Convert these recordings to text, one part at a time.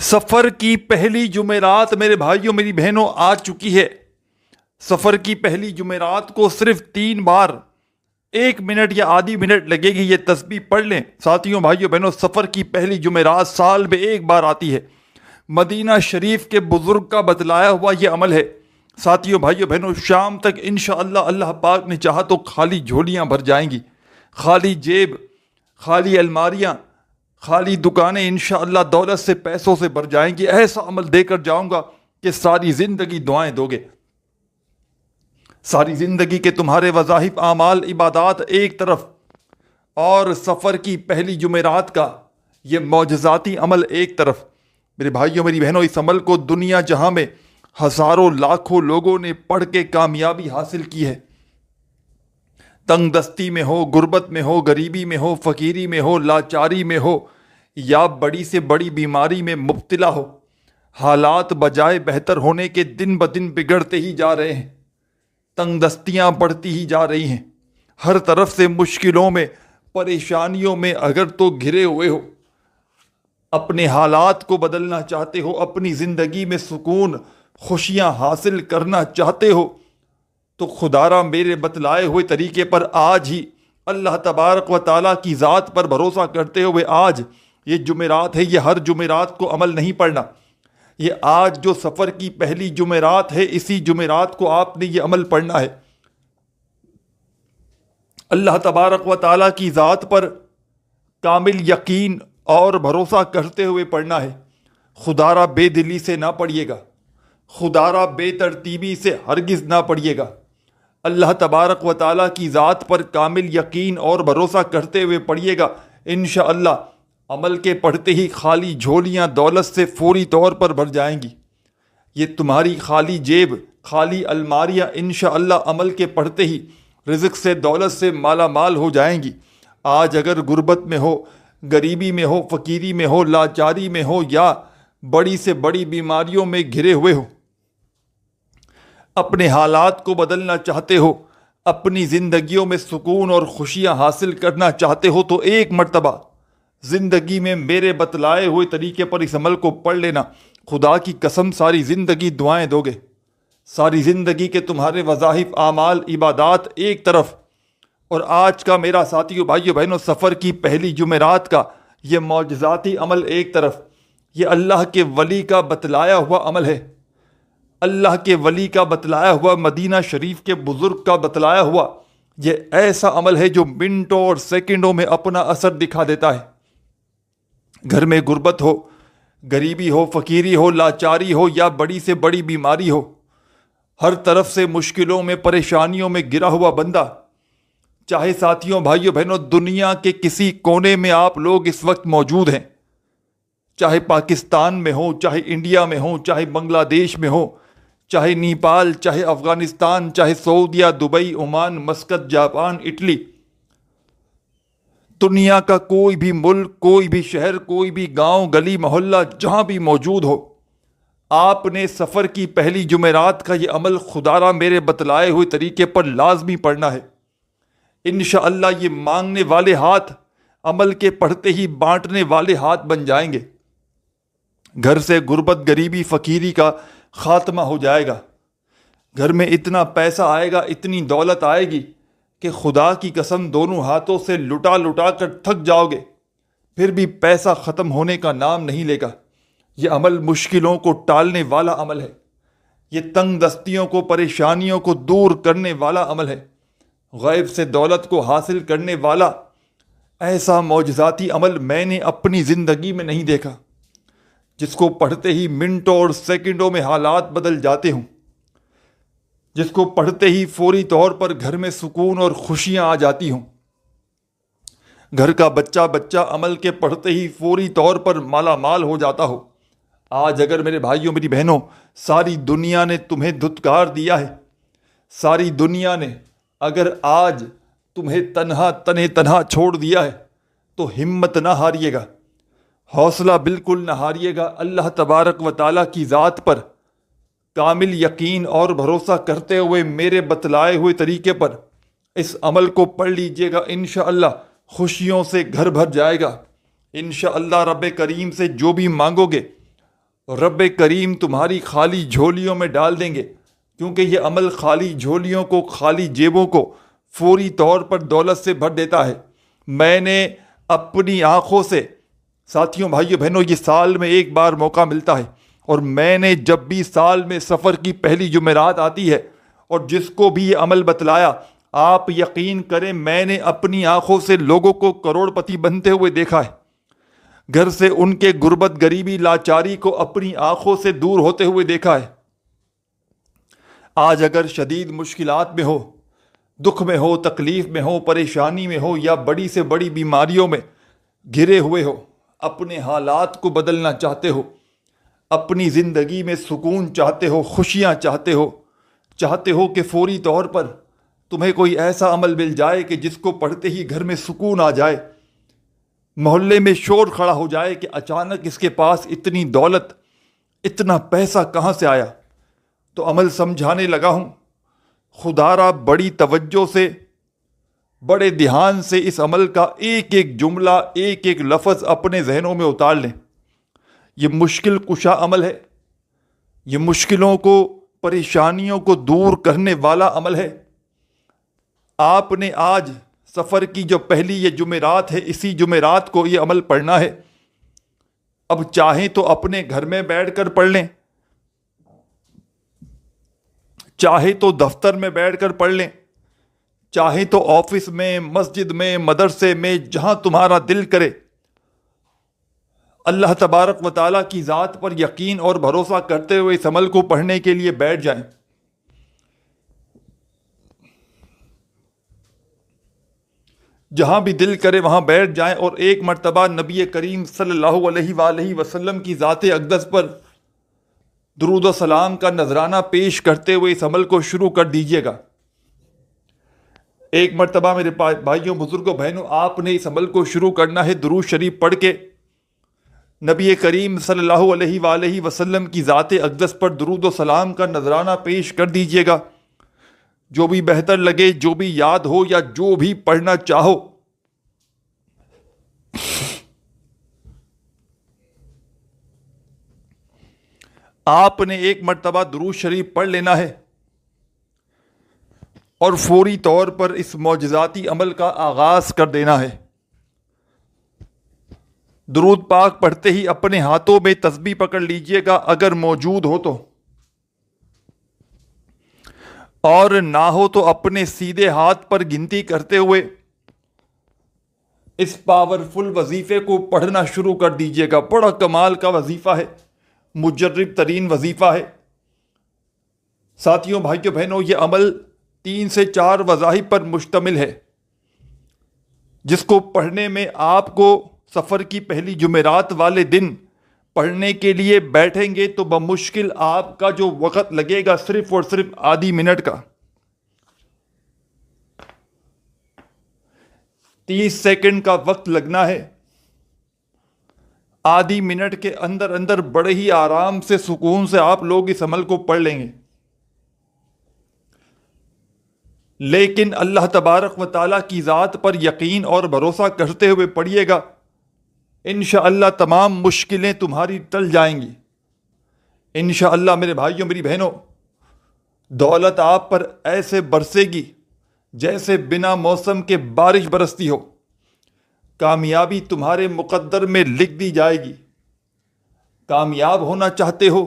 سفر کی پہلی جمعرات میرے بھائیوں میری بہنوں آ چکی ہے۔ سفر کی پہلی جمعرات کو صرف 3 بار 1 منٹ یا آدھی منٹ لگے گی، یہ تسبیح پڑھ لیں ساتھیوں بھائیوں بہنوں۔ سفر کی پہلی جمعرات سال میں 1 بار آتی ہے۔ مدینہ شریف کے بزرگ کا بتلایا ہوا یہ عمل ہے ساتھیوں بھائیوں بہنوں۔ شام تک انشاءاللہ اللہ پاک نے چاہا تو خالی جھولیاں بھر جائیں گی، خالی جیب، خالی الماریاں، خالی دکانیں انشاءاللہ دولت سے پیسوں سے بھر جائیں گی۔ ایسا عمل دے کر جاؤں گا کہ ساری زندگی دعائیں دو گے۔ ساری زندگی کے تمہارے وظائف، اعمال، عبادات ایک طرف، اور سفر کی پہلی جمعرات کا یہ معجزاتی عمل ایک طرف۔ میرے بھائیوں میری بہنوں، اس عمل کو دنیا جہاں میں ہزاروں لاکھوں لوگوں نے پڑھ کے کامیابی حاصل کی ہے۔ تنگ دستی میں ہو، غربت میں ہو، غریبی میں ہو، فقیری میں ہو، لاچاری میں ہو، یا بڑی سے بڑی بیماری میں مبتلا ہو، حالات بجائے بہتر ہونے کے دن بدن بگڑتے ہی جا رہے ہیں، تنگ دستیاں بڑھتی ہی جا رہی ہیں، ہر طرف سے مشکلوں میں، پریشانیوں میں اگر تو گھرے ہوئے ہو، اپنے حالات کو بدلنا چاہتے ہو، اپنی زندگی میں سکون، خوشیاں حاصل کرنا چاہتے ہو، تو خدارا میرے بتلائے ہوئے طریقے پر آج ہی اللہ تبارک و تعالیٰ کی ذات پر بھروسہ کرتے ہوئے آج یہ جمعرات ہے، یہ ہر جمعرات کو عمل نہیں پڑھنا، یہ آج جو سفر کی پہلی جمعرات ہے اسی جمعرات کو آپ نے یہ عمل پڑھنا ہے۔ اللہ تبارک و تعالیٰ کی ذات پر کامل یقین اور بھروسہ کرتے ہوئے پڑھنا ہے۔ خدارا بے دلی سے نہ پڑھیے گا، خدارا بے ترتیبی سے ہرگز نہ پڑھیے گا۔ اللہ تبارک و تعالیٰ کی ذات پر کامل یقین اور بھروسہ کرتے ہوئے پڑھیے گا، انشاءاللہ عمل کے پڑھتے ہی خالی جھولیاں دولت سے فوری طور پر بھر جائیں گی۔ یہ تمہاری خالی جیب، خالی الماریاں انشاءاللہ عمل کے پڑھتے ہی رزق سے، دولت سے مالا مال ہو جائیں گی۔ آج اگر غربت میں ہو، غریبی میں ہو، فقیری میں ہو، لاچاری میں ہو، یا بڑی سے بڑی بیماریوں میں گھرے ہوئے ہو، اپنے حالات کو بدلنا چاہتے ہو، اپنی زندگیوں میں سکون اور خوشیاں حاصل کرنا چاہتے ہو، تو ایک مرتبہ زندگی میں میرے بتلائے ہوئے طریقے پر اس عمل کو پڑھ لینا۔ خدا کی قسم ساری زندگی دعائیں دو گے، ساری زندگی کے تمہارے وظائف، اعمال، عبادات ایک طرف، اور آج کا میرا ساتھیوں بھائیوں بہنوں سفر کی پہلی جمعرات کا یہ معجزاتی عمل ایک طرف، یہ اللہ کے ولی کا بتلایا ہوا عمل ہے۔ اللہ کے ولی کا بتلایا ہوا، مدینہ شریف کے بزرگ کا بتلایا ہوا یہ ایسا عمل ہے جو منٹوں اور سیکنڈوں میں اپنا اثر دکھا دیتا ہے۔ گھر میں غربت ہو، غریبی ہو، فقیری ہو، لاچاری ہو، یا بڑی سے بڑی بیماری ہو، ہر طرف سے مشکلوں میں، پریشانیوں میں گرا ہوا بندہ، چاہے ساتھیوں بھائیوں بہنوں دنیا کے کسی کونے میں آپ لوگ اس وقت موجود ہیں، چاہے پاکستان میں ہو، چاہے انڈیا میں ہو، چاہے بنگلہ دیش میں ہو، چاہے نیپال، چاہے افغانستان، چاہے سعودیہ، Dubai, Oman, Muscat, Japan, Italy, دنیا کا کوئی بھی ملک، کوئی بھی شہر، کوئی بھی گاؤں، گلی، محلہ، جہاں بھی موجود ہو، آپ نے سفر کی پہلی جمعرات کا یہ عمل خدارا میرے بتلائے ہوئے طریقے پر لازمی پڑھنا ہے۔ انشاءاللہ یہ مانگنے والے ہاتھ عمل کے پڑھتے ہی بانٹنے والے ہاتھ بن جائیں گے۔ گھر سے غربت، غریبی، فقیری کا خاتمہ ہو جائے گا۔ گھر میں اتنا پیسہ آئے گا، اتنی دولت آئے گی کہ خدا کی قسم دونوں ہاتھوں سے لٹا لٹا کر تھک جاؤ گے، پھر بھی پیسہ ختم ہونے کا نام نہیں لے گا۔ یہ عمل مشکلوں کو ٹالنے والا عمل ہے، یہ تنگ دستیوں کو، پریشانیوں کو دور کرنے والا عمل ہے، غیب سے دولت کو حاصل کرنے والا ایسا معجزاتی عمل میں نے اپنی زندگی میں نہیں دیکھا، جس کو پڑھتے ہی منٹوں اور سیکنڈوں میں حالات بدل جاتے ہوں، جس کو پڑھتے ہی فوری طور پر گھر میں سکون اور خوشیاں آ جاتی ہوں، گھر کا بچہ عمل کے پڑھتے ہی فوری طور پر مالا مال ہو جاتا ہو۔ آج اگر میرے بھائیوں میری بہنوں ساری دنیا نے تمہیں دھتکار دیا ہے، ساری دنیا نے اگر آج تمہیں تنہا چھوڑ دیا ہے، تو ہمت نہ ہاریے گا، حوصلہ بالکل نہ ہاریے گا۔ اللہ تبارک و تعالیٰ کی ذات پر کامل یقین اور بھروسہ کرتے ہوئے میرے بتلائے ہوئے طریقے پر اس عمل کو پڑھ لیجئے گا، انشاءاللہ خوشیوں سے گھر بھر جائے گا۔ انشاءاللہ رب کریم سے جو بھی مانگو گے رب کریم تمہاری خالی جھولیوں میں ڈال دیں گے، کیونکہ یہ عمل خالی جھولیوں کو، خالی جیبوں کو فوری طور پر دولت سے بھر دیتا ہے۔ میں نے اپنی آنکھوں سے، ساتھیوں بھائیوں بہنوں، یہ سال میں ایک بار موقع ملتا ہے، اور میں نے جب بھی سال میں سفر کی پہلی جمعرات آتی ہے اور جس کو بھی یہ عمل بتلایا، آپ یقین کریں میں نے اپنی آنکھوں سے لوگوں کو کروڑ پتی بنتے ہوئے دیکھا ہے، گھر سے ان کے غربت، غریبی، لاچاری کو اپنی آنکھوں سے دور ہوتے ہوئے دیکھا ہے۔ آج اگر شدید مشکلات میں ہو، دکھ میں ہو، تکلیف میں ہو، پریشانی میں ہو، یا بڑی سے بڑی بیماریوں میں گھرے ہوئے ہو، اپنے حالات کو بدلنا چاہتے ہو، اپنی زندگی میں سکون چاہتے ہو، خوشیاں چاہتے ہو کہ فوری طور پر تمہیں کوئی ایسا عمل مل جائے کہ جس کو پڑھتے ہی گھر میں سکون آ جائے، محلے میں شور کھڑا ہو جائے کہ اچانک اس کے پاس اتنی دولت، اتنا پیسہ کہاں سے آیا، تو عمل سمجھانے لگا ہوں۔ خدا را بڑی توجہ سے، بڑے دھیان سے اس عمل کا ایک ایک جملہ، ایک ایک لفظ اپنے ذہنوں میں اتار لیں۔ یہ مشکل کشا عمل ہے، یہ مشکلوں کو، پریشانیوں کو دور کرنے والا عمل ہے۔ آپ نے آج سفر کی جو پہلی یہ جمعرات ہے، اسی جمعرات کو یہ عمل پڑھنا ہے۔ اب چاہیں تو اپنے گھر میں بیٹھ کر پڑھ لیں، چاہے تو دفتر میں بیٹھ کر پڑھ لیں، چاہے تو آفس میں، مسجد میں، مدرسے میں، جہاں تمہارا دل کرے۔ اللہ تبارک و تعالیٰ کی ذات پر یقین اور بھروسہ کرتے ہوئے اس عمل کو پڑھنے کے لیے بیٹھ جائیں۔ جہاں بھی دل کرے وہاں بیٹھ جائیں، اور ایک مرتبہ نبی کریم صلی اللہ علیہ وآلہ وسلم کی ذات اقدس پر درود و سلام کا نذرانہ پیش کرتے ہوئے اس عمل کو شروع کر دیجیے گا۔ ایک مرتبہ میرے بھائیوں، بزرگوں، بہنوں، آپ نے اس عمل کو شروع کرنا ہے درود شریف پڑھ کے، نبی کریم صلی اللہ علیہ وآلہ وسلم کی ذات اقدس پر درود و سلام کا نذرانہ پیش کر دیجیے گا۔ جو بھی بہتر لگے، جو بھی یاد ہو، یا جو بھی پڑھنا چاہو۔ آپ نے ایک مرتبہ درود شریف پڑھ لینا ہے اور فوری طور پر اس معجزاتی عمل کا آغاز کر دینا ہے۔ درود پاک پڑھتے ہی اپنے ہاتھوں میں تسبیح پکڑ لیجئے گا اگر موجود ہو تو، اور نہ ہو تو اپنے سیدھے ہاتھ پر گنتی کرتے ہوئے اس پاورفل وظیفے کو پڑھنا شروع کر دیجئے گا۔ بڑا کمال کا وظیفہ ہے، مجرب ترین وظیفہ ہے۔ ساتھیوں، بھائیوں، بہنوں، یہ عمل 3 سے 4 وظائف پر مشتمل ہے، جس کو پڑھنے میں آپ کو سفر کی پہلی جمعرات والے دن پڑھنے کے لیے بیٹھیں گے تو بمشکل آپ کا جو وقت لگے گا صرف اور صرف آدھی منٹ کا، 30 سیکنڈ کا وقت لگنا ہے۔ آدھی منٹ کے اندر اندر بڑے ہی آرام سے، سکون سے آپ لوگ اس عمل کو پڑھ لیں گے۔ لیکن اللہ تبارک و تعالیٰ کی ذات پر یقین اور بھروسہ کرتے ہوئے پڑھیے گا، انشاءاللہ تمام مشکلیں تمہاری ٹل جائیں گی۔ انشاءاللہ میرے بھائیوں، میری بہنوں، دولت آپ پر ایسے برسے گی جیسے بنا موسم کے بارش برستی ہو۔ کامیابی تمہارے مقدر میں لکھ دی جائے گی۔ کامیاب ہونا چاہتے ہو،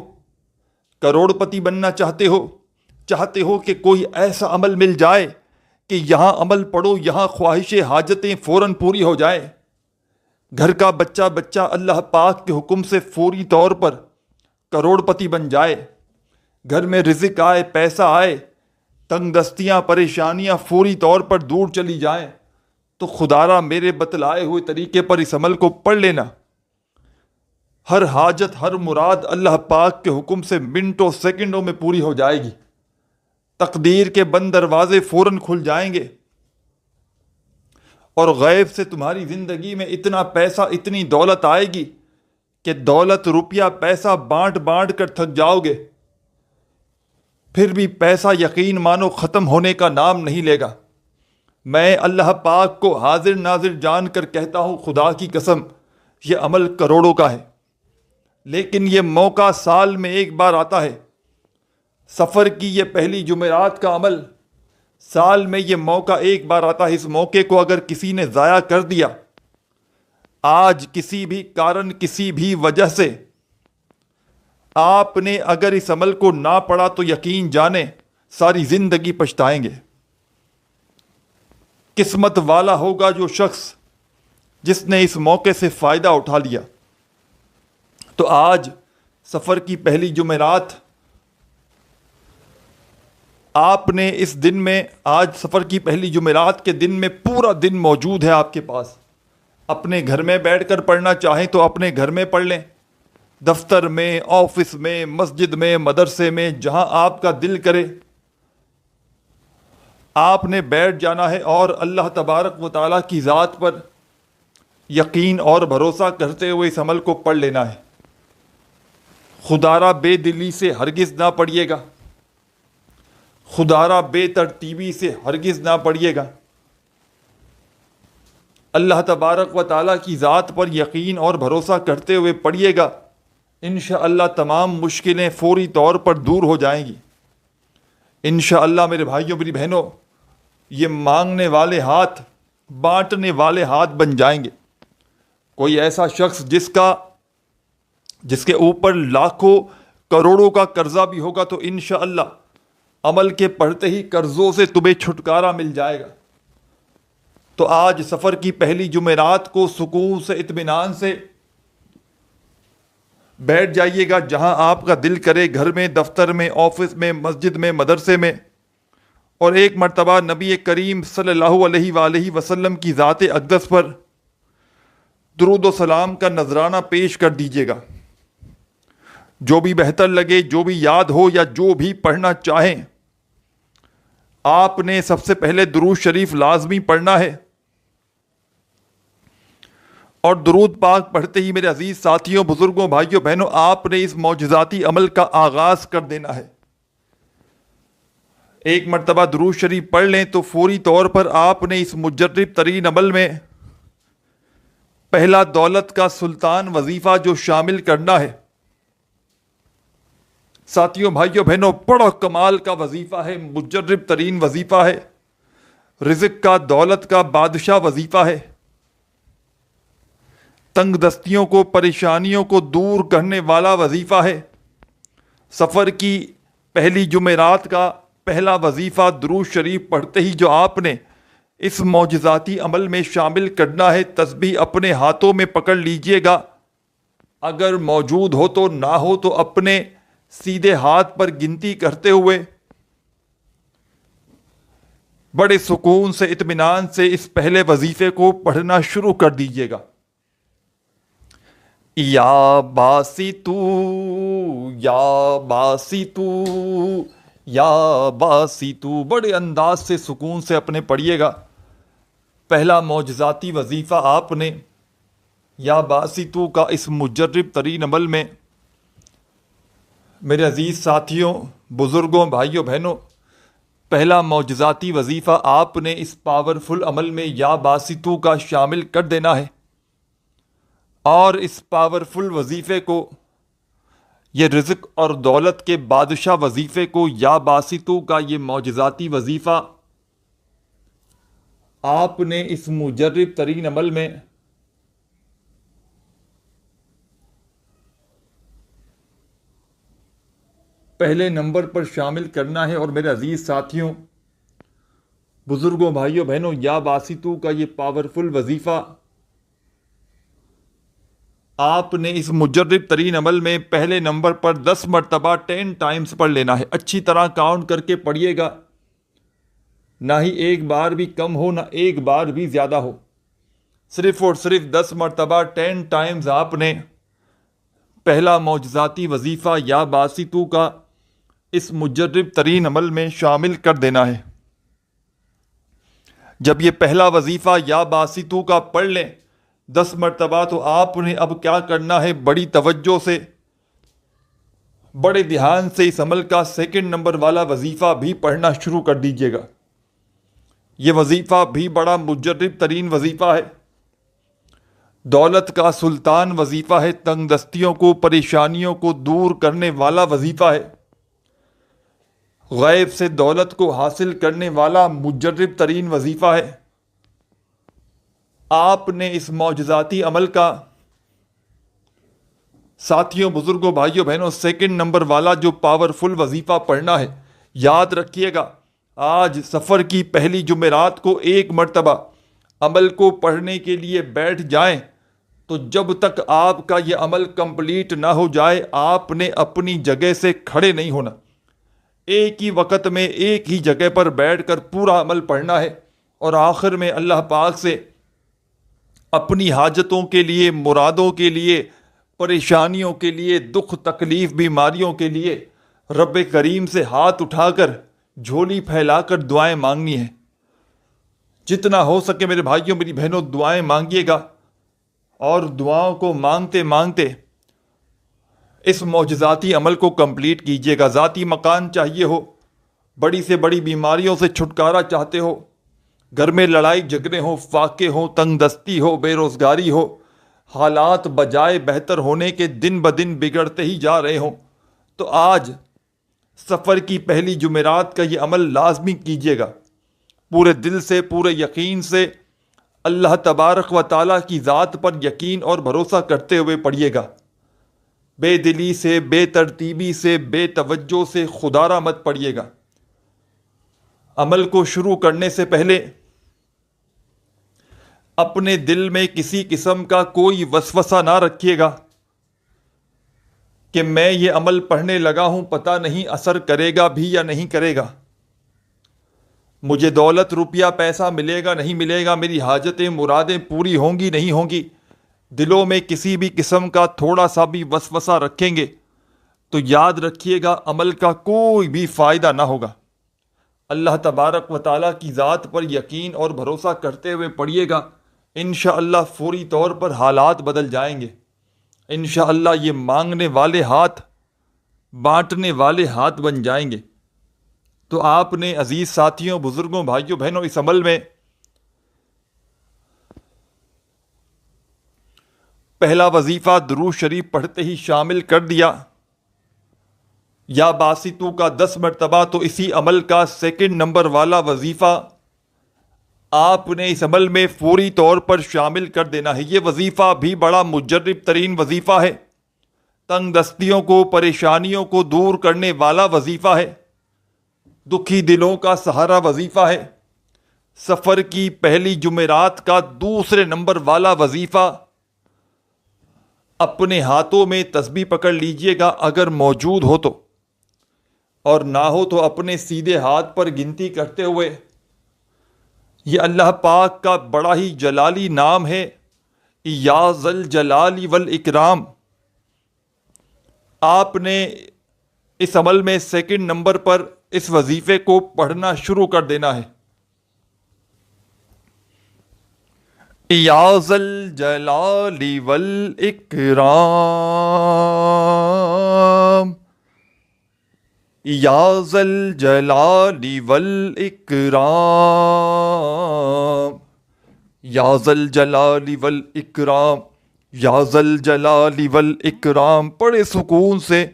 کروڑ پتی بننا چاہتے ہو کہ کوئی ایسا عمل مل جائے کہ یہاں عمل پڑھو، یہاں خواہش حاجتیں فوراً پوری ہو جائیں، گھر کا بچہ اللہ پاک کے حکم سے فوری طور پر کروڑ پتی بن جائے، گھر میں رزق آئے، پیسہ آئے، تنگ دستیاں، پریشانیاں فوری طور پر دور چلی جائیں، تو خدارا میرے بتلائے ہوئے طریقے پر اس عمل کو پڑھ لینا۔ ہر حاجت، ہر مراد اللہ پاک کے حکم سے منٹوں سیکنڈوں میں پوری ہو جائے گی۔ تقدیر کے بند دروازے فوراً کھل جائیں گے، اور غیب سے تمہاری زندگی میں اتنا پیسہ، اتنی دولت آئے گی کہ دولت، روپیہ، پیسہ بانٹ بانٹ کر تھک جاؤ گے، پھر بھی پیسہ یقین مانو ختم ہونے کا نام نہیں لے گا۔ میں اللہ پاک کو حاضر ناظر جان کر کہتا ہوں، خدا کی قسم یہ عمل کروڑوں کا ہے، لیکن یہ موقع سال میں ایک بار آتا ہے. سفر کی یہ پہلی جمعرات کا عمل سال میں یہ موقع ایک بار آتا ہے. اس موقع کو اگر کسی نے ضائع کر دیا، آج کسی بھی کارن کسی بھی وجہ سے آپ نے اگر اس عمل کو نہ پڑھا تو یقین جانیں ساری زندگی پچھتائیں گے. قسمت والا ہوگا جو شخص جس نے اس موقع سے فائدہ اٹھا لیا. تو آج سفر کی پہلی جمعرات، آپ نے اس دن میں، آج سفر کی پہلی جمعرات کے دن میں پورا دن موجود ہے آپ کے پاس. اپنے گھر میں بیٹھ کر پڑھنا چاہیں تو اپنے گھر میں پڑھ لیں، دفتر میں، آفس میں، مسجد میں، مدرسے میں، جہاں آپ کا دل کرے آپ نے بیٹھ جانا ہے اور اللہ تبارک و تعالیٰ کی ذات پر یقین اور بھروسہ کرتے ہوئے اس عمل کو پڑھ لینا ہے. خدارہ بے دلی سے ہرگز نہ پڑھیے گا، خدارہ بے ترتیبی سے ہرگز نہ پڑھیے گا. اللہ تبارک و تعالیٰ کی ذات پر یقین اور بھروسہ کرتے ہوئے پڑھیے گا. انشاءاللہ تمام مشکلیں فوری طور پر دور ہو جائیں گی. انشاءاللہ میرے بھائیوں میری بہنوں، یہ مانگنے والے ہاتھ بانٹنے والے ہاتھ بن جائیں گے. کوئی ایسا شخص جس کے اوپر لاکھوں کروڑوں کا قرضہ بھی ہوگا تو انشاءاللہ عمل کے پڑھتے ہی قرضوں سے تمہیں چھٹکارا مل جائے گا. تو آج سفر کی پہلی جمعرات کو سکون سے، اطمینان سے بیٹھ جائیے گا جہاں آپ کا دل کرے، گھر میں، دفتر میں، آفس میں، مسجد میں، مدرسے میں، اور ایک مرتبہ نبی کریم صلی اللہ علیہ وآلہ وسلم کی ذات اقدس پر درود و سلام کا نذرانہ پیش کر دیجیے گا. جو بھی بہتر لگے، جو بھی یاد ہو یا جو بھی پڑھنا چاہیں، آپ نے سب سے پہلے درود شریف لازمی پڑھنا ہے. اور درود پاک پڑھتے ہی میرے عزیز ساتھیوں، بزرگوں، بھائیوں، بہنوں، آپ نے اس معجزاتی عمل کا آغاز کر دینا ہے. ایک مرتبہ درود شریف پڑھ لیں تو فوری طور پر آپ نے اس مجرب ترین عمل میں پہلا دولت کا سلطان وظیفہ جو شامل کرنا ہے. ساتھیوں، بھائیوں، بہنوں، بڑا کمال کا وظیفہ ہے، مجرب ترین وظیفہ ہے، رزق کا، دولت کا بادشاہ وظیفہ ہے، تنگ دستیوں کو، پریشانیوں کو دور کرنے والا وظیفہ ہے. سفر کی پہلی جمعرات کا پہلا وظیفہ درود شریف پڑھتے ہی جو آپ نے اس معجزاتی عمل میں شامل کرنا ہے، تسبیح اپنے ہاتھوں میں پکڑ لیجئے گا. اگر موجود ہو تو، نہ ہو تو اپنے سیدھے ہاتھ پر گنتی کرتے ہوئے بڑے سکون سے، اطمینان سے اس پہلے وظیفے کو پڑھنا شروع کر دیجئے گا. یا باسطو یا باسطو یا باسطو، بڑے انداز سے، سکون سے اپنے پڑھیے گا. پہلا معجزاتی وظیفہ آپ نے یا باسطو کا اس مجرب ترین عمل میں میرے عزیز ساتھیوں، بزرگوں، بھائیوں، بہنوں، پہلا معجزاتی وظیفہ آپ نے اس پاورفل عمل میں یا باسطو کا شامل کر دینا ہے. اور اس پاورفل وظیفے کو، یہ رزق اور دولت کے بادشاہ وظیفے کو، یا باسطو کا یہ معجزاتی وظیفہ آپ نے اس مجرب ترین عمل میں پہلے نمبر پر شامل کرنا ہے. اور میرے عزیز ساتھیوں، بزرگوں، بھائیوں، بہنوں، یا باسطو کا یہ پاورفل وظیفہ آپ نے اس مجرب ترین عمل میں پہلے نمبر پر 10 مرتبہ 10 ٹائمز پڑھ لینا ہے. اچھی طرح کاؤنٹ کر کے پڑھیے گا، نہ ہی ایک بار بھی کم ہو، نہ ایک بار بھی زیادہ ہو. صرف اور صرف 10 مرتبہ 10 ٹائمز آپ نے پہلا معجزاتی وظیفہ یا باسطو کا اس مجرب ترین عمل میں شامل کر دینا ہے. جب یہ پہلا وظیفہ یا باسطو کا پڑھ لیں 10 مرتبہ، تو آپ نے اب کیا کرنا ہے، بڑی توجہ سے، بڑے دھیان سے اس عمل کا سیکنڈ نمبر والا وظیفہ بھی پڑھنا شروع کر دیجیے گا. یہ وظیفہ بھی بڑا مجرب ترین وظیفہ ہے. دولت کا سلطان وظیفہ ہے، تنگ دستیوں کو، پریشانیوں کو دور کرنے والا وظیفہ ہے، غیب سے دولت کو حاصل کرنے والا مجرب ترین وظیفہ ہے۔ آپ نے اس معجزاتی عمل کا ساتھیوں، بزرگوں، بھائیوں، بہنوں، سیکنڈ نمبر والا جو پاورفل وظیفہ پڑھنا ہے، یاد رکھیے گا، آج سفر کی پہلی جمعرات کو ایک مرتبہ عمل کو پڑھنے کے لیے بیٹھ جائیں تو جب تک آپ کا یہ عمل کمپلیٹ نہ ہو جائے آپ نے اپنی جگہ سے کھڑے نہیں ہونا۔ ایک ہی وقت میں ایک ہی جگہ پر بیٹھ کر پورا عمل پڑھنا ہے اور آخر میں اللہ پاک سے اپنی حاجتوں کے لیے، مرادوں کے لیے، پریشانیوں کے لیے، دکھ تکلیف بیماریوں کے لیے رب کریم سے ہاتھ اٹھا کر، جھولی پھیلا کر دعائیں مانگنی ہیں۔ جتنا ہو سکے میرے بھائیوں، میری بہنوں، دعائیں مانگیے گا اور دعاؤں کو مانگتے مانگتے اس معجزاتی عمل کو کمپلیٹ کیجیے گا۔ ذاتی مکان چاہیے ہو، بڑی سے بڑی بیماریوں سے چھٹکارا چاہتے ہو، گھر میں لڑائی جھگڑے ہوں، فاقے ہوں، تنگ دستی ہو، بے روزگاری ہو، حالات بجائے بہتر ہونے کے دن بدن بگڑتے ہی جا رہے ہوں، تو آج سفر کی پہلی جمعرات کا یہ عمل لازمی کیجیے گا۔ پورے دل سے، پورے یقین سے، اللہ تبارک و تعالیٰ کی ذات پر یقین اور بھروسہ کرتے ہوئے پڑھیے گا۔ بے دلی سے، بے ترتیبی سے، بے توجہ سے خدارہ مت پڑھیے گا۔ عمل کو شروع کرنے سے پہلے اپنے دل میں کسی قسم کا کوئی وسوسہ نہ رکھیے گا کہ میں یہ عمل پڑھنے لگا ہوں، پتہ نہیں اثر کرے گا بھی یا نہیں کرے گا، مجھے دولت روپیہ پیسہ ملے گا نہیں ملے گا، میری حاجتیں مرادیں پوری ہوں گی نہیں ہوں گی۔ دلوں میں کسی بھی قسم کا تھوڑا سا بھی وسوسہ رکھیں گے تو یاد رکھیے گا عمل کا کوئی بھی فائدہ نہ ہوگا۔ اللہ تبارک و تعالیٰ کی ذات پر یقین اور بھروسہ کرتے ہوئے پڑھیے گا، انشاءاللہ فوری طور پر حالات بدل جائیں گے۔ انشاءاللہ یہ مانگنے والے ہاتھ بانٹنے والے ہاتھ بن جائیں گے۔ تو آپ نے عزیز ساتھیوں، بزرگوں، بھائیوں، بہنوں، اس عمل میں پہلا وظیفہ درود شریف پڑھتے ہی شامل کر دیا، یا باسطو کا 10 مرتبہ، تو اسی عمل کا سیکنڈ نمبر والا وظیفہ آپ نے اس عمل میں فوری طور پر شامل کر دینا ہے۔ یہ وظیفہ بھی بڑا مجرب ترین وظیفہ ہے، تنگ دستیوں کو، پریشانیوں کو دور کرنے والا وظیفہ ہے، دکھی دلوں کا سہارا وظیفہ ہے، سفر کی پہلی جمعرات کا دوسرے نمبر والا وظیفہ۔ اپنے ہاتھوں میں تسبیح پکڑ لیجئے گا اگر موجود ہو تو، اور نہ ہو تو اپنے سیدھے ہاتھ پر گنتی کرتے ہوئے، یہ اللہ پاک کا بڑا ہی جلالی نام ہے، یا ذل جلال والاکرام۔ آپ نے اس عمل میں سیکنڈ نمبر پر اس وظیفے کو پڑھنا شروع کر دینا ہے۔ یا ذل جلال والاکرام، یا ذل جلال والاکرام، یا ذل جلال والاکرام، یا ذل جلال والاکرام۔ بڑے سکون سے،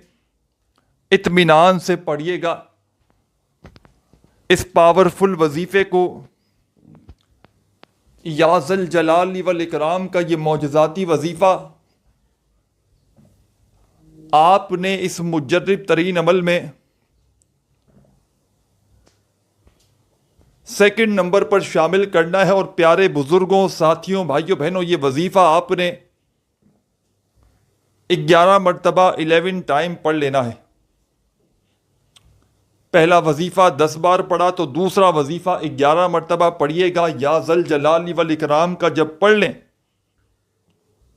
اطمینان سے پڑھیے گا اس پاورفل وظیفے کو۔ یا ذل جلال والاکرام کا یہ معجزاتی وظیفہ آپ نے اس مجرب ترین عمل میں سیکنڈ نمبر پر شامل کرنا ہے۔ اور پیارے بزرگوں، ساتھیوں، بھائیوں، بہنوں، یہ وظیفہ آپ نے 11 مرتبہ 11 ٹائم پڑھ لینا ہے۔ پہلا وظیفہ 10 بار پڑھا تو دوسرا وظیفہ 11 مرتبہ پڑھیے گا۔ یا ذل جلال والاکرام کا جب پڑھ لیں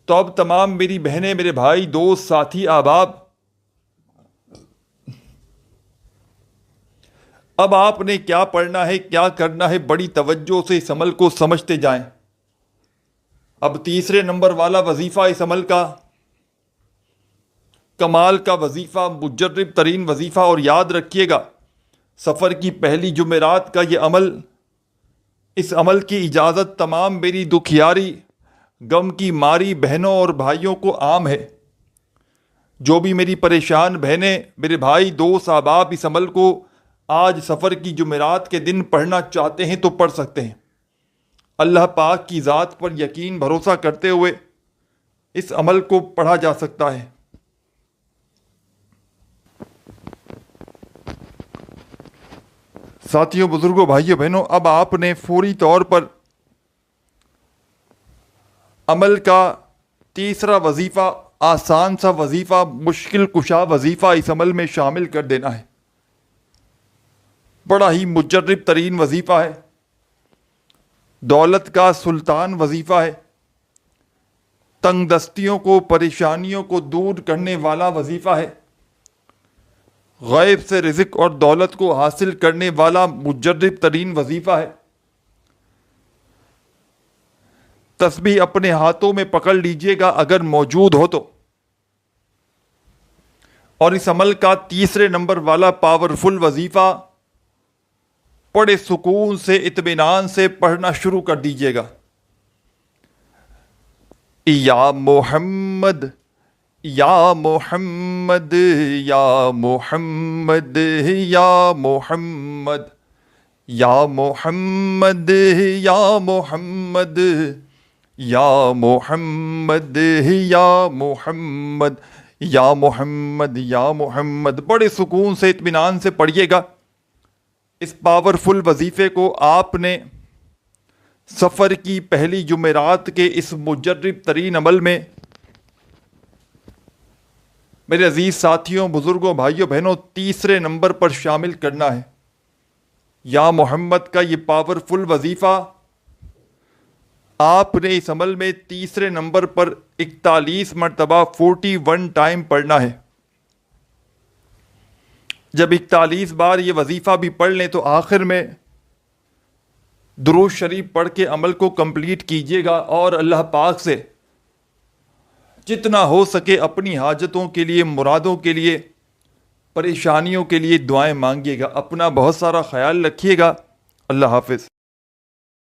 تو اب تمام میری بہنیں، میرے بھائی، دوست، ساتھی، احباب، اب آپ نے کیا پڑھنا ہے، کیا کرنا ہے، بڑی توجہ سے اس عمل کو سمجھتے جائیں۔ اب تیسرے نمبر والا وظیفہ اس عمل کا، کمال کا وظیفہ، مجرب ترین وظیفہ، اور یاد رکھیے گا سفر کی پہلی جمعرات کا یہ عمل، اس عمل کی اجازت تمام میری دکھیاری غم کی ماری بہنوں اور بھائیوں کو عام ہے۔ جو بھی میری پریشان بہنیں، میرے بھائی، دوست، احباب اس عمل کو آج سفر کی جمعرات کے دن پڑھنا چاہتے ہیں تو پڑھ سکتے ہیں۔ اللہ پاک کی ذات پر یقین بھروسہ کرتے ہوئے اس عمل کو پڑھا جا سکتا ہے۔ ساتھیوں، بزرگوں، بھائیوں، بہنوں، اب آپ نے فوری طور پر عمل کا تیسرا وظیفہ، آسان سا وظیفہ، مشکل کشا وظیفہ اس عمل میں شامل کر دینا ہے۔ بڑا ہی مجرب ترین وظیفہ ہے، دولت کا سلطان وظیفہ ہے، تنگ دستیوں کو، پریشانیوں کو دور کرنے والا وظیفہ ہے، غیب سے رزق اور دولت کو حاصل کرنے والا مجرب ترین وظیفہ ہے۔ تسبیح اپنے ہاتھوں میں پکڑ لیجئے گا اگر موجود ہو تو، اور اس عمل کا تیسرے نمبر والا پاورفل وظیفہ بڑے سکون سے، اطمینان سے پڑھنا شروع کر دیجئے گا۔ یا محمد یا محمد یا محمد یا محمد یا محمد یا محمد یا محمد یا محمد یا محمد یا محمد، بڑے سکون سے، اطمینان سے پڑھیے گا۔ اس پاورفل وظیفے کو آپ نے سفر کی پہلی جمعرات کے اس مجرب ترین عمل میں، میرے عزیز ساتھیوں، بزرگوں، بھائیوں، بہنوں، تیسرے نمبر پر شامل کرنا ہے۔ یا محمد کا یہ پاورفل وظیفہ آپ نے اس عمل میں تیسرے نمبر پر 41 مرتبہ 41 ٹائم پڑھنا ہے۔ جب 41 بار یہ وظیفہ بھی پڑھ لیں تو آخر میں درود شریف پڑھ کے عمل کو کمپلیٹ کیجیے گا، اور اللہ پاک سے جتنا ہو سکے اپنی حاجتوں کے لیے، مرادوں کے لیے، پریشانیوں کے لیے دعائیں مانگیے گا۔ اپنا بہت سارا خیال رکھیے گا۔ اللہ حافظ۔